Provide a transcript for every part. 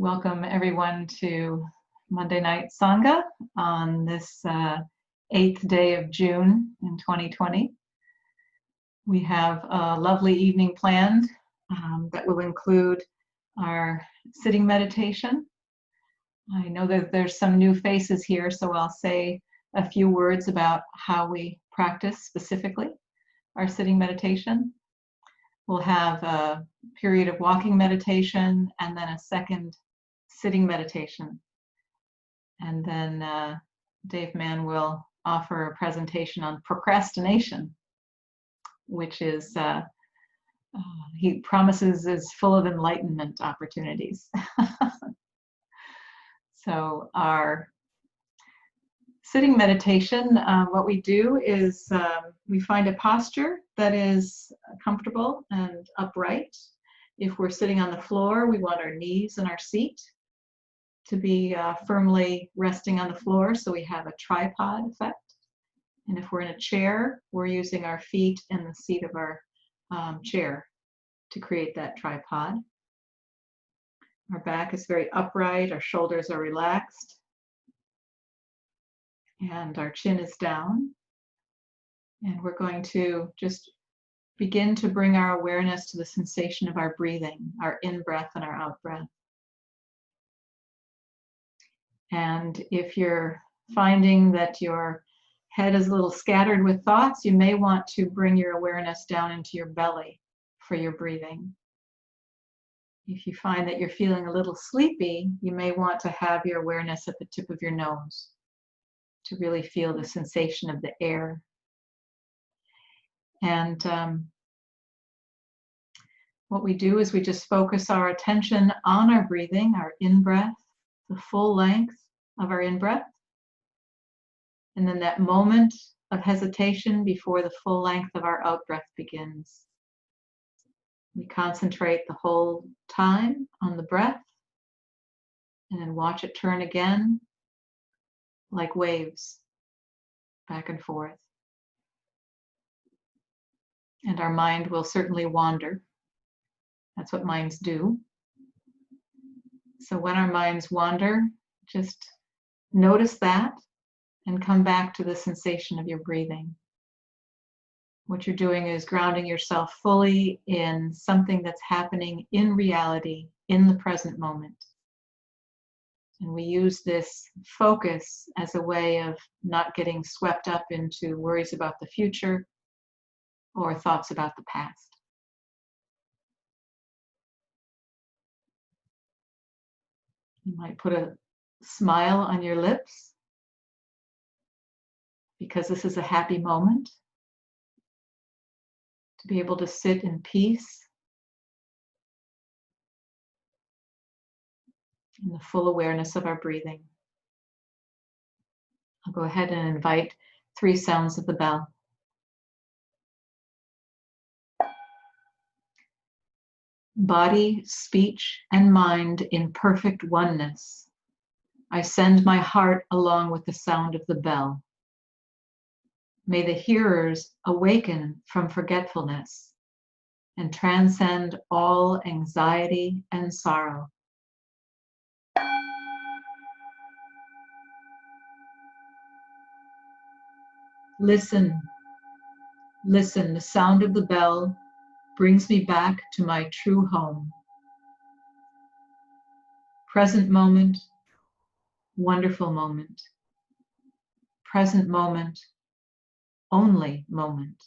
Welcome everyone to Monday Night Sangha on this 8th day of June in 2020. We have a lovely evening planned that will include our sitting meditation. I know that there's some new faces here, so I'll say a few words about how we practice specifically our sitting meditation. We'll have a period of walking meditation and then a second sitting meditation. And then Dave Mann will offer a presentation on procrastination, which is, he promises is full of enlightenment opportunities. So our sitting meditation, what we do is we find a posture that is comfortable and upright. If we're sitting on the floor, we want our knees and our seat to be firmly resting on the floor, so we have a tripod effect. And if we're in a chair, we're using our feet and the seat of our chair to create that tripod. Our back is very upright, our shoulders are relaxed, and our chin is down. And we're going to just begin to bring our awareness to the sensation of our breathing, our in-breath and our out-breath. And if you're finding that your head is a little scattered with thoughts, you may want to bring your awareness down into your belly for your breathing. If you find that you're feeling a little sleepy, you may want to have your awareness at the tip of your nose to really feel the sensation of the air. And what we do is we just focus our attention on our breathing, our in-breath, the full length of our in-breath, and then that moment of hesitation before the full length of our out-breath begins. We concentrate the whole time on the breath and then watch it turn again like waves back and forth. And our mind will certainly wander. That's what minds do. So when our minds wander, just notice that and come back to the sensation of your breathing. What you're doing is grounding yourself fully in something that's happening in reality, in the present moment. And we use this focus as a way of not getting swept up into worries about the future or thoughts about the past. You might put a smile on your lips because this is a happy moment to be able to sit in peace in the full awareness of our breathing. I'll go ahead and invite 3 sounds of the bell. Body, speech, and mind in perfect oneness. I send my heart along with the sound of the bell. May the hearers awaken from forgetfulness and transcend all anxiety and sorrow. Listen, listen, the sound of the bell brings me back to my true home. Present moment, wonderful moment. Present moment, only moment.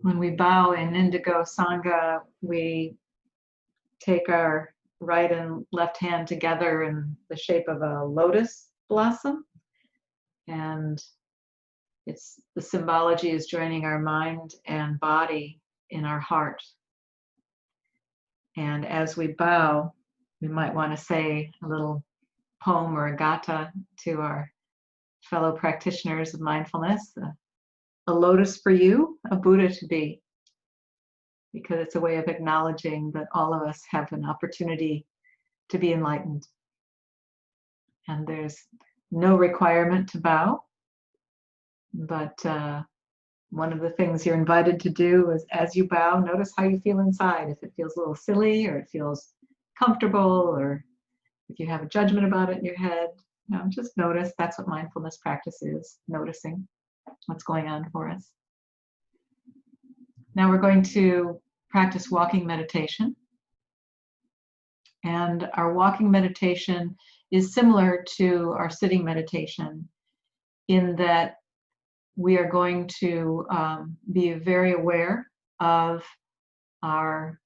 When we bow in Indigo Sangha, we take our right and left hand together in the shape of a lotus blossom. And the symbology is joining our mind and body in our heart. And as we bow, we might want to say a little poem or a gatha to our fellow practitioners of mindfulness. A lotus for you, a Buddha to be, because it's a way of acknowledging that all of us have an opportunity to be enlightened. And there's no requirement to bow, but one of the things you're invited to do is, as you bow, notice how you feel inside. If it feels a little silly, or it feels comfortable, or if you have a judgment about it in your head, just notice. That's what mindfulness practice is, noticing what's going on for us. Now we're going to practice walking meditation. And our walking meditation is similar to our sitting meditation in that we are going to be very aware of our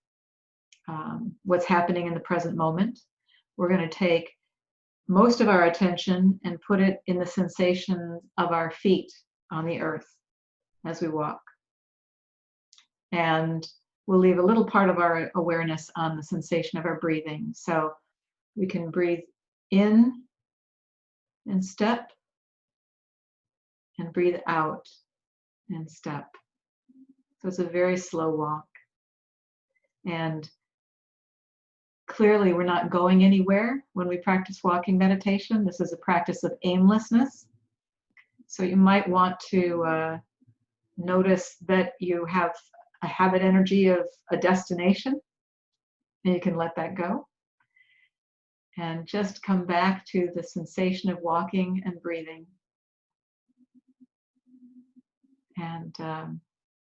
what's happening in the present moment. We're going to take most of our attention and put it in the sensation of our feet on the earth as we walk. And we'll leave a little part of our awareness on the sensation of our breathing. So we can breathe in and step, and breathe out and step. So it's a very slow walk. And clearly we're not going anywhere when we practice walking meditation. This is a practice of aimlessness. So you might want to notice that you have a habit energy of a destination, and you can let that go. And just come back to the sensation of walking and breathing. And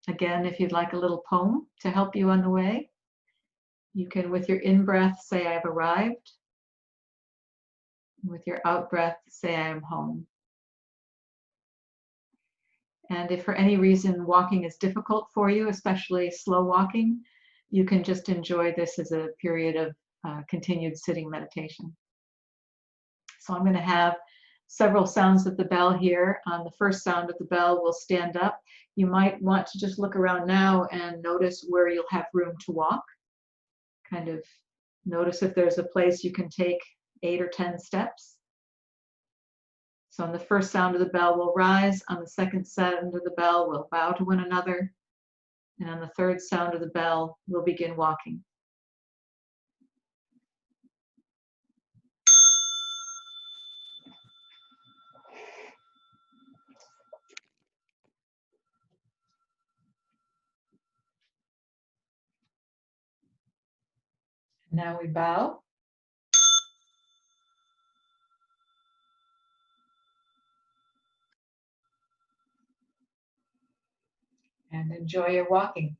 again, if you'd like a little poem to help you on the way, you can, with your in-breath, say, "I've arrived." With your out-breath, say, "I am home." And if for any reason walking is difficult for you, especially slow walking, you can just enjoy this as a period of continued sitting meditation. So I'm going to have several sounds of the bell here. On the first sound of the bell, we'll stand up. You might want to just look around now and notice where you'll have room to walk. Kind of notice if there's a place you can take 8 or 10 steps. So on the first sound of the bell, we'll rise. On the second sound of the bell, we'll bow to one another. And on the third sound of the bell, we'll begin walking. Now we bow. And enjoy your walking.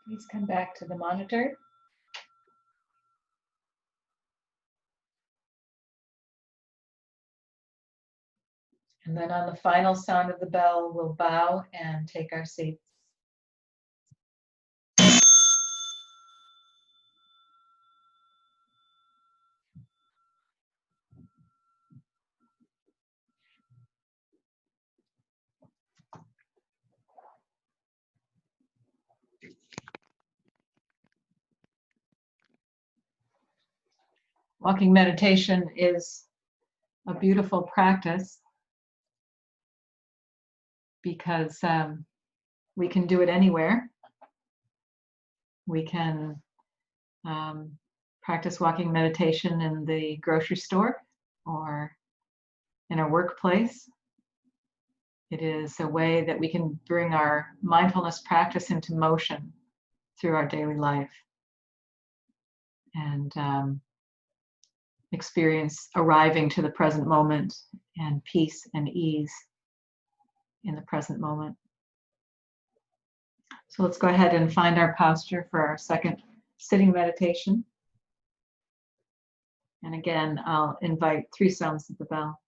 Please come back to the monitor. And then on the final sound of the bell, we'll bow and take our seats. Walking meditation is a beautiful practice because we can do it anywhere. We can practice walking meditation in the grocery store or in our workplace. It is a way that we can bring our mindfulness practice into motion through our daily life and experience arriving to the present moment and peace and ease in the present moment. So let's go ahead and find our posture for our second sitting meditation. And again, I'll invite 3 sounds of the bell.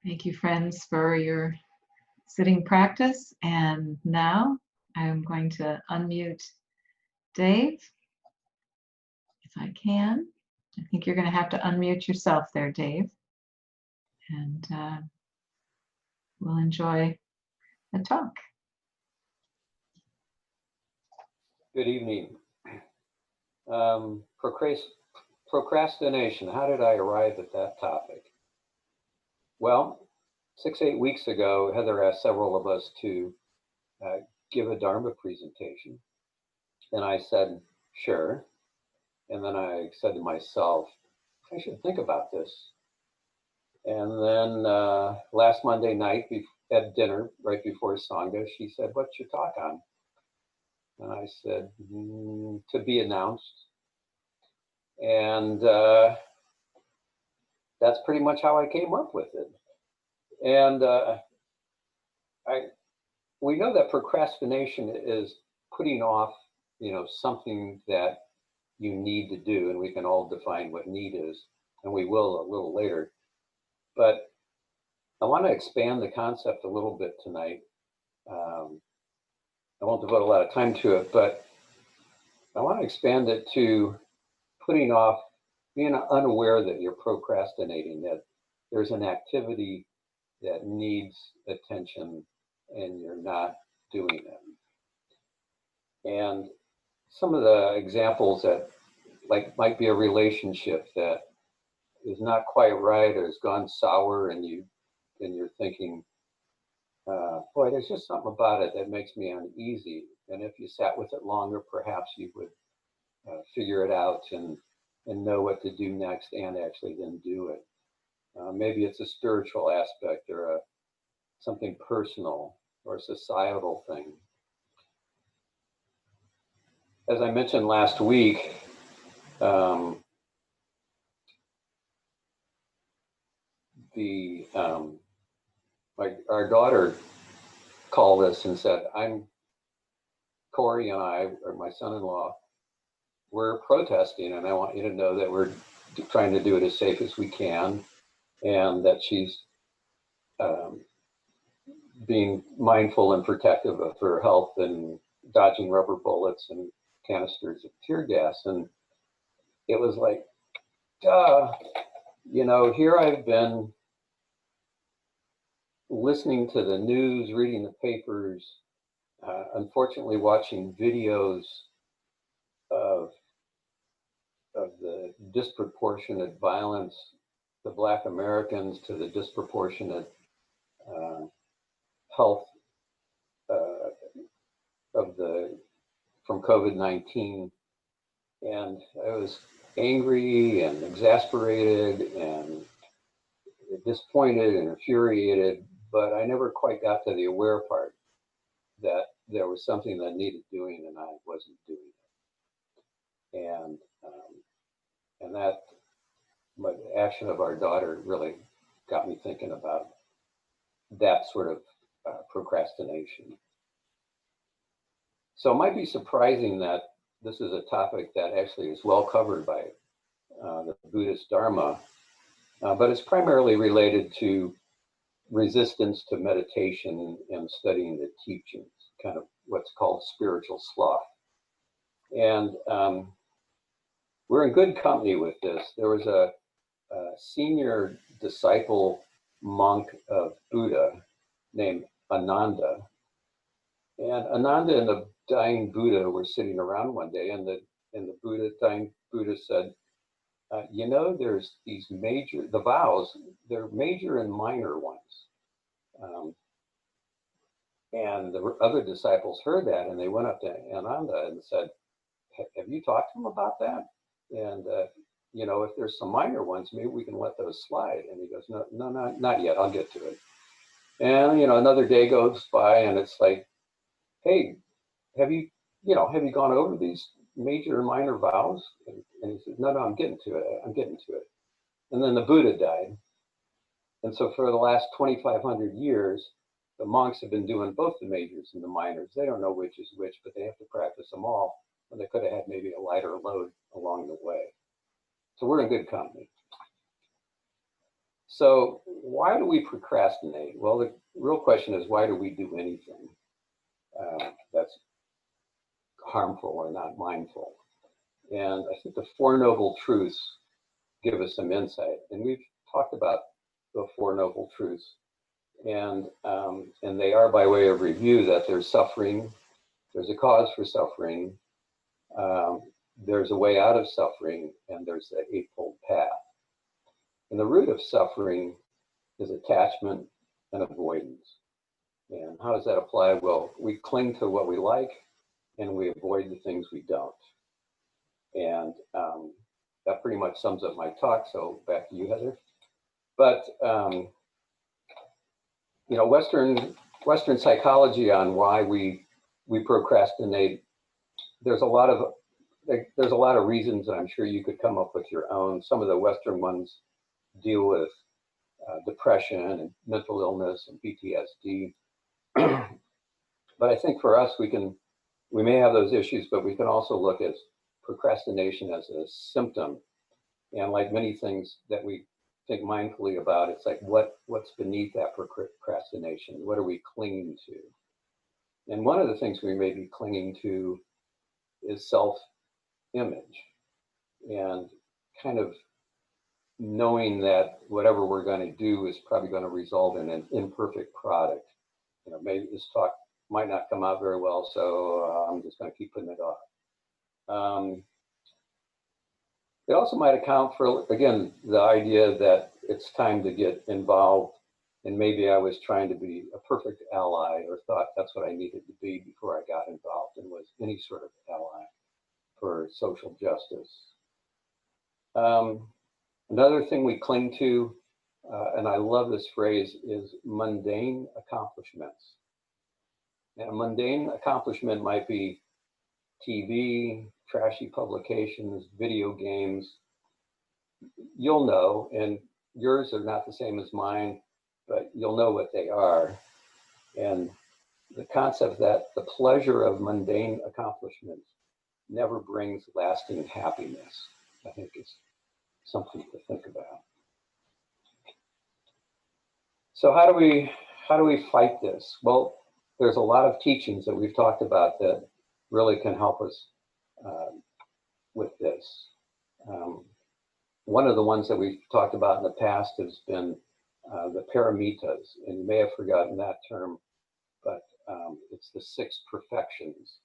Thank you, friends, for your sitting practice. And now I'm going to unmute Dave, if I can. I think you're going to have to unmute yourself there, Dave. And we'll enjoy the talk. Good evening. Procrastination. How did I arrive at that topic? Well, 6-8 weeks ago, Heather asked several of us to give a Dharma presentation. And I said, sure. And then I said to myself, I should think about this. And then last Monday night at dinner, right before Sangha, she said, what's your talk on? And I said, to be announced. And that's pretty much how I came up with it. And we know that procrastination is putting off, something that you need to do, and we can all define what need is, and we will a little later. But I want to expand the concept a little bit tonight. I won't devote a lot of time to it, but I want to expand it to putting off, being unaware that you're procrastinating, that there's an activity that needs attention and you're not doing it. And some of the examples that might be a relationship that is not quite right or has gone sour, and you're thinking, boy, there's just something about it that makes me uneasy. And if you sat with it longer, perhaps you would figure it out and know what to do next and actually then do it. Maybe it's a spiritual aspect or something personal or a societal thing. As I mentioned last week, our daughter called us and said, Corey and I, or my son-in-law, we're protesting, and I want you to know that we're trying to do it as safe as we can, and that she's being mindful and protective of her health and dodging rubber bullets and canisters of tear gas. And it was like, duh, here I've been listening to the news, reading the papers, unfortunately watching videos of the disproportionate violence to Black Americans, to the disproportionate health from COVID-19. And I was angry and exasperated and disappointed and infuriated, but I never quite got to the aware part that there was something that needed doing and I wasn't doing it. And that the action of our daughter really got me thinking about that sort of procrastination. So it might be surprising that this is a topic that actually is well covered by the Buddhist Dharma, but it's primarily related to resistance to meditation and studying the teachings, kind of what's called spiritual sloth. And we're in good company with this. There was a senior disciple monk of Buddha named Ananda. And Ananda and the dying Buddha were sitting around one day, and the dying Buddha said, there's these the vows, they're major and minor ones. And the other disciples heard that, and they went up to Ananda and said, have you talked to him about that? And, if there's some minor ones, maybe we can let those slide. And he goes, no, not yet, I'll get to it. And, another day goes by, and it's like, hey, have you gone over these major and minor vows? And he said, no, I'm getting to it. And then the Buddha died. And so for the last 2,500 years, the monks have been doing both the majors and the minors. They don't know which is which, but they have to practice them all. And they could have had maybe a lighter load along the way. So we're in good company. So why do we procrastinate? Well, the real question is, why do we do anything that's harmful or not mindful? And I think the Four Noble Truths give us some insight. And we've talked about the Four Noble Truths. And they are, by way of review, that there's suffering, there's a cause for suffering, there's a way out of suffering, and there's the Eightfold Path. And the root of suffering is attachment and avoidance. And how does that apply? Well, we cling to what we like, and we avoid the things we don't. And that pretty much sums up my talk. So back to you, Heather. But you know, Western psychology on why we procrastinate. There's a lot of reasons, and I'm sure you could come up with your own. Some of the Western ones deal with depression and mental illness and PTSD. But I think for us, we may have those issues, but we can also look at procrastination as a symptom. And like many things that we think mindfully about, it's like what's beneath that procrastination? What are we clinging to? And one of the things we may be clinging to is self-image, and kind of knowing that whatever we're going to do is probably going to result in an imperfect product. You know, maybe this talk might not come out very well, so I'm just going to keep putting it off. It also might account for, again, the idea that it's time to get involved, and maybe I was trying to be a perfect ally, or thought that's what I needed to be before I got involved and was any sort of ally for social justice. Another thing we cling to, and I love this phrase, is mundane accomplishments. And a mundane accomplishment might be TV, trashy publications, video games. You'll know, and yours are not the same as mine, but you'll know what they are. And the concept that the pleasure of mundane accomplishments never brings lasting happiness, I think is something to think about. So how do we fight this? Well, there's a lot of teachings that we've talked about that really can help us with this. One of the ones that we've talked about in the past has been the paramitas, and you may have forgotten that term, but it's the 6 perfections.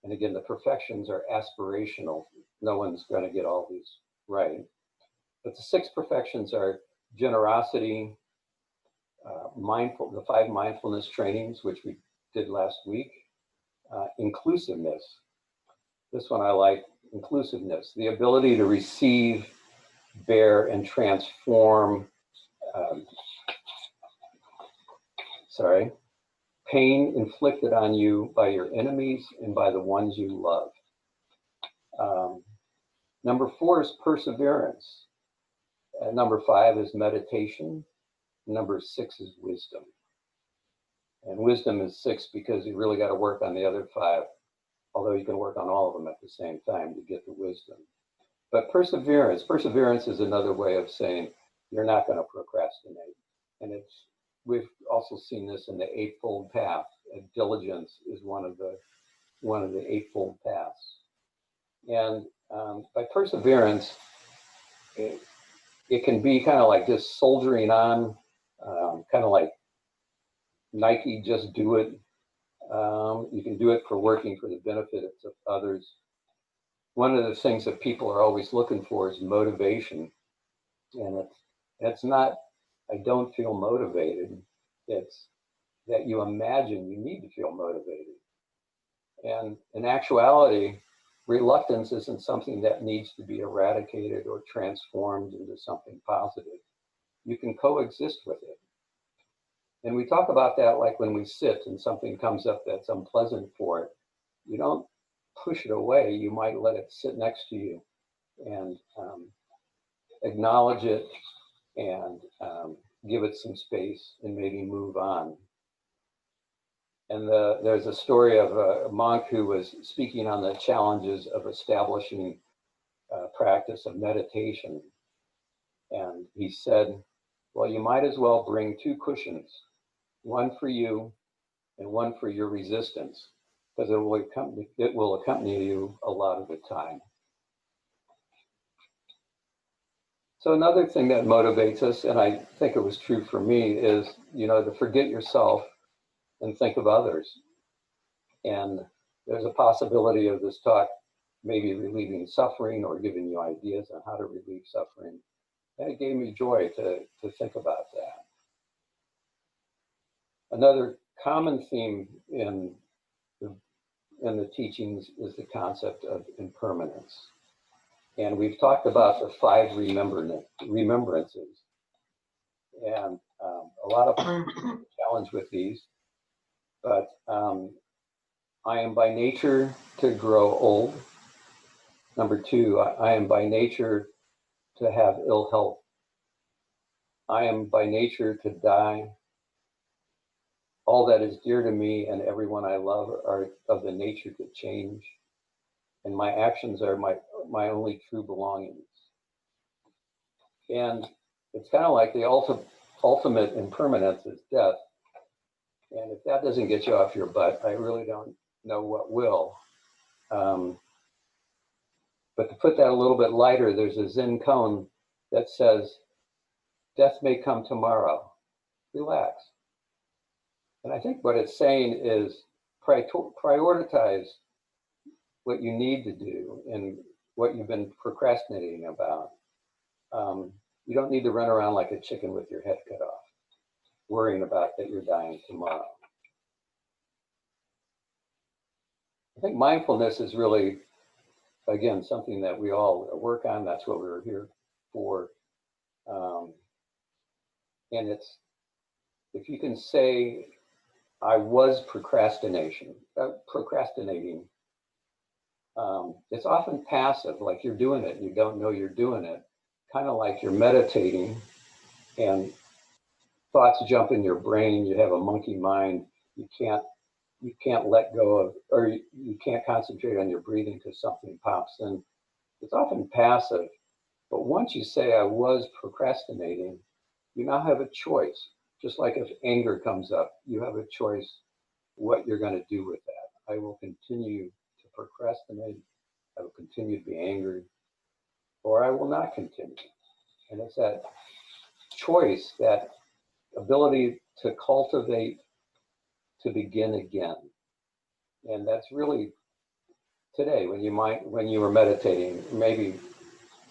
And again, the perfections are aspirational. No one's going to get all these right. But the 6 perfections are generosity, the 5 mindfulness trainings, which we did last week, inclusiveness. This one I like, inclusiveness, the ability to receive, bear, and transform pain inflicted on you by your enemies and by the ones you love. Number 4 is perseverance. Number 5 is meditation. Number 6 is wisdom. And wisdom is 6 because you really got to work on the other 5, although you can work on all of them at the same time to get the wisdom. But perseverance is another way of saying you're not going to procrastinate. And we've also seen this in the Eightfold Path. Diligence is one of the Eightfold Paths. And by perseverance, it can be kind of like just soldiering on, kind of like Nike, just do it. You can do it for working for the benefit of others. One of the things that people are always looking for is motivation. And it's not, I don't feel motivated. It's that you imagine you need to feel motivated. And in actuality, reluctance isn't something that needs to be eradicated or transformed into something positive. You can coexist with it. And we talk about that like when we sit and something comes up that's unpleasant for it. You don't push it away. You might let it sit next to you and acknowledge it and give it some space and maybe move on. And there's a story of a monk who was speaking on the challenges of establishing a practice of meditation. And he said, Well, you might as well bring two cushions, one for you and one for your resistance, because it will accompany you a lot of the time. So another thing that motivates us, and I think it was true for me, is, to forget yourself and think of others. And there's a possibility of this talk maybe relieving suffering or giving you ideas on how to relieve suffering. And it gave me joy to think about that. Another common theme in the teachings is the concept of impermanence. And we've talked about the 5 remembrances. And a lot of challenge with these. But I am by nature to grow old. Number 2, I am by nature to have ill health. I am by nature to die. All that is dear to me and everyone I love are of the nature to change. And my actions are my only true belongings. And it's kind of like the ultimate impermanence is death. And if that doesn't get you off your butt, I really don't know what will. But to put that a little bit lighter, there's a Zen koan that says, death may come tomorrow, relax. And I think what it's saying is prioritize what you need to do and what you've been procrastinating about. You don't need to run around like a chicken with your head cut off, worrying about that you're dying tomorrow. I think mindfulness is really, again, something that we all work on. That's what we're here for. And it's, if you can say, I was procrastinating, it's often passive, like you're doing it and you don't know you're doing it, kind of like you're meditating and thoughts jump in your brain, you have a monkey mind, you can't let go of, or you can't concentrate on your breathing because something pops in. It's often passive, but once you say, I was procrastinating, you now have a choice. Just like if anger comes up, you have a choice what you're going to do with that. I will continue to procrastinate, I will continue to be angry, or I will not continue. And it's that choice, that ability to cultivate, to begin again. And that's really today, when you were meditating, maybe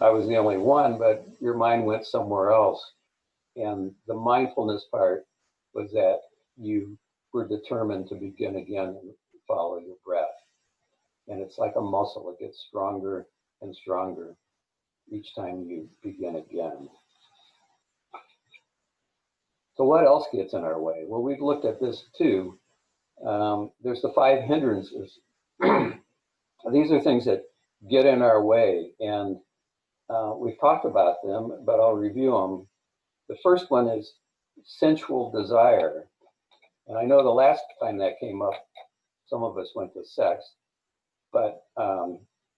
I was the only one, but your mind went somewhere else. And the mindfulness part was that you were determined to begin again and follow your breath. And it's like a muscle, it gets stronger and stronger each time you begin again. So what else gets in our way? Well, we've looked at this too. There's the 5 hindrances. These are things that get in our way, and we've talked about them, but I'll review them. The first one is sensual desire. And I know the last time that came up, some of us went to sex, but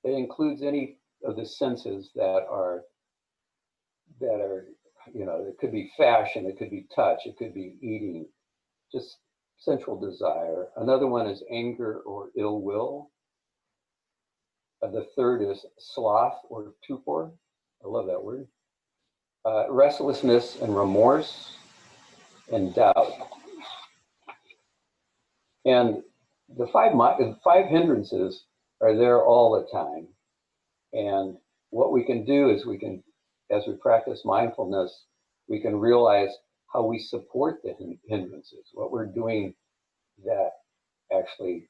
it includes any of the senses that are, it could be fashion, it could be touch, it could be eating, just sensual desire. Another one is anger or ill will. The third is sloth or torpor. I love that word. Restlessness and remorse and doubt. And the five hindrances are there all the time. And what we can do is as we practice mindfulness, we can realize how we support the hindrances, what we're doing that actually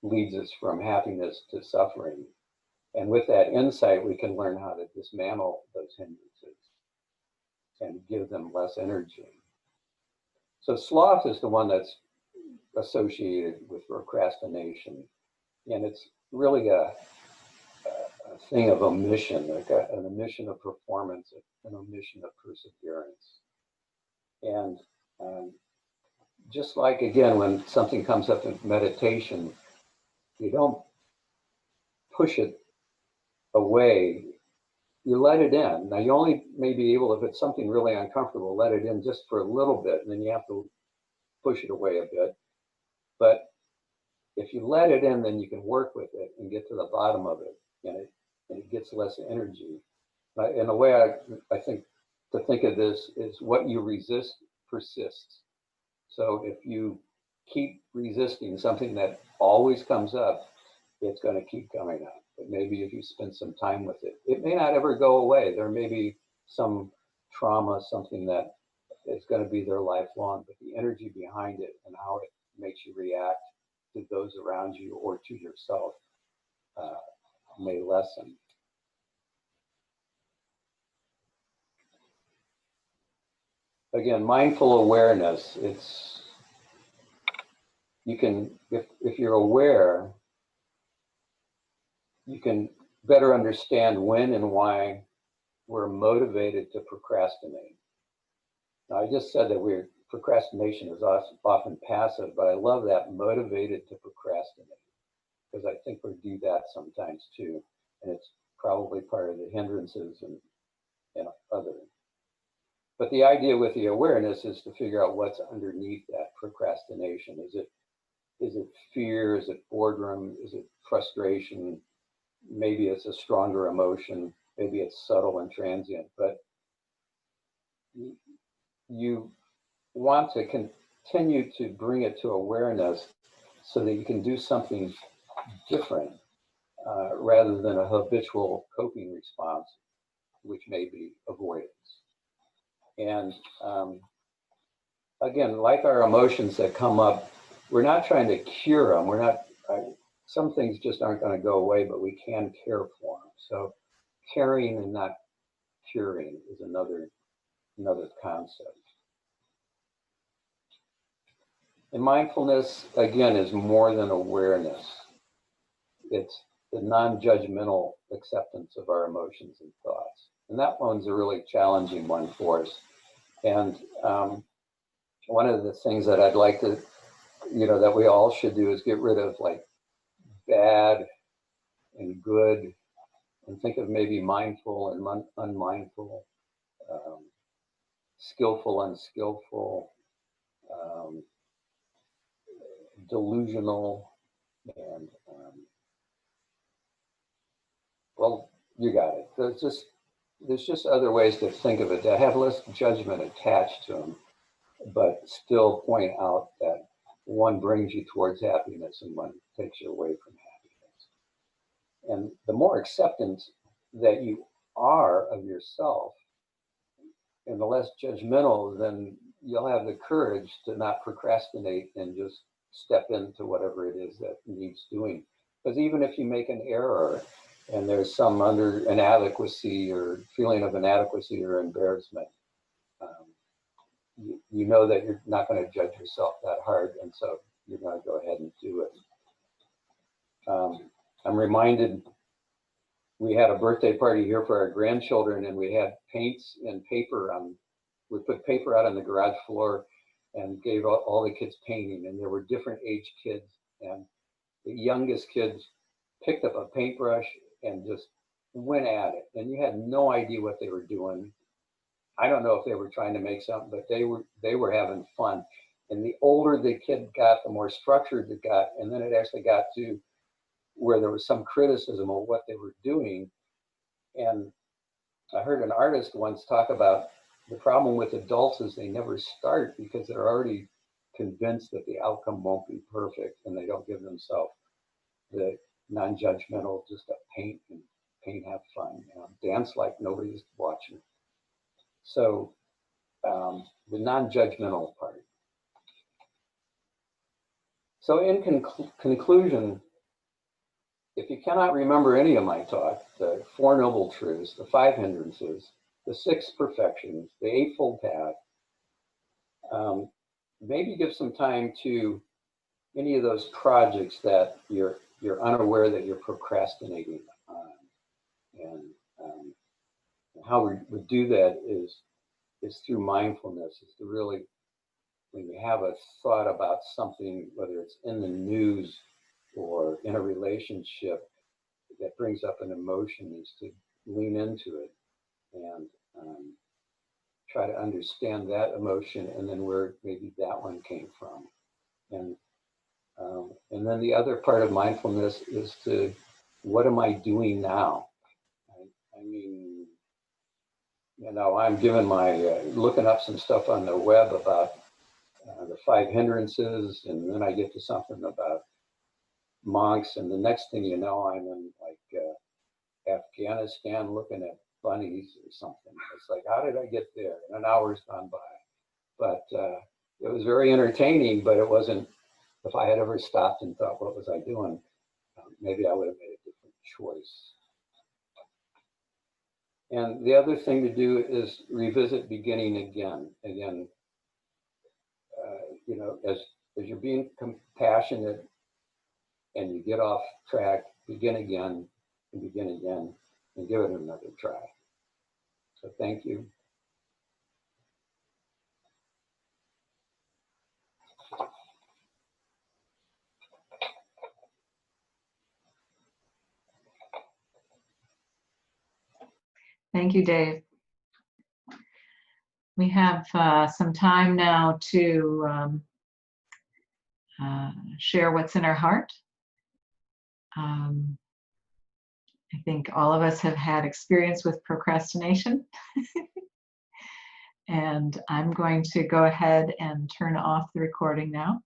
leads us from happiness to suffering. And with that insight, we can learn how to dismantle those hindrances and give them less energy. So sloth is the one that's associated with procrastination. And it's really a thing of omission, like an omission of performance, an omission of perseverance. And just like, again, when something comes up in meditation, you don't push it away, you let it in. Now, you only may be able, if it's something really uncomfortable, let it in just for a little bit, and then you have to push it away a bit. But if you let it in, then you can work with it and get to the bottom of it, and it gets less energy. In a way, I think to think of this is what you resist persists. So if you keep resisting something that always comes up, it's going to keep coming up. But maybe if you spend some time with it, it may not ever go away. There may be some trauma, something that is going to be there lifelong, but the energy behind it and how it makes you react to those around you or to yourself may lessen. Again, mindful awareness, you can, if you're aware, you can better understand when and why we're motivated to procrastinate. Now, I just said that procrastination is often passive, but I love that, motivated to procrastinate, because I think we do that sometimes too, and it's probably part of the hindrances and other. But the idea with the awareness is to figure out what's underneath that procrastination. Is it fear? Is it boredom? Is it frustration? Maybe it's a stronger emotion. Maybe it's subtle and transient. But you want to continue to bring it to awareness so that you can do something different rather than a habitual coping response, which may be avoidance. And again, like our emotions that come up, we're not trying to cure them. We're not. Some things just aren't going to go away, but we can care for them. So, caring and not curing is another concept. And mindfulness, again, is more than awareness. It's the non-judgmental acceptance of our emotions and thoughts. And that one's a really challenging one for us. And one of the things that I'd like to, that we all should do is get rid of like bad and good, and think of maybe mindful and unmindful, skillful, unskillful, delusional, and well, you got it. There's just other ways to think of it that have less judgment attached to them, but still point out that one brings you towards happiness and one takes you away from happiness. And the more acceptance that you are of yourself, and the less judgmental, then you'll have the courage to not procrastinate and just step into whatever it is that needs doing. Because even if you make an error and there's some inadequacy or feeling of inadequacy or embarrassment, you know that you're not going to judge yourself that hard, and so you're going to go ahead and do it. I'm reminded we had a birthday party here for our grandchildren, and we had paints and paper we put paper out on the garage floor and gave all the kids painting, and there were different age kids, and the youngest kids picked up a paintbrush and just went at it, and you had no idea what they were doing. I don't know if they were trying to make something, but they were having fun. And the older the kid got, the more structured it got, and then it actually got to where there was some criticism of what they were doing. And I heard an artist once talk about the problem with adults is they never start because they're already convinced that the outcome won't be perfect, and they don't give themselves the non-judgmental, just to paint, have fun, dance like nobody's watching. So the non-judgmental part. So in conclusion, if you cannot remember any of my talk, the Four Noble Truths, the Five Hindrances, the Six Perfections, the Eightfold Path, maybe give some time to any of those projects that you're unaware that you're procrastinating on. And how we would do that is through mindfulness, is to really, when you have a thought about something, whether it's in the news or in a relationship that brings up an emotion, is to lean into it and try to understand that emotion and then where maybe that one came from. And then the other part of mindfulness is to, what am I doing now? I mean, I'm giving looking up some stuff on the web about the 5 hindrances, and then I get to something about monks, and the next thing you know, I'm in Afghanistan looking at bunnies or something. It's like, how did I get there? And an hour's gone by. But it was very entertaining, but it wasn't, if I had ever stopped and thought, what was I doing? Maybe I would have made a different choice. And the other thing to do is revisit beginning again. As you're being compassionate and you get off track, begin again and begin again and give it another try. So thank you. Thank you, Dave. We have some time now to share what's in our heart. I think all of us have had experience with procrastination. And I'm going to go ahead and turn off the recording now.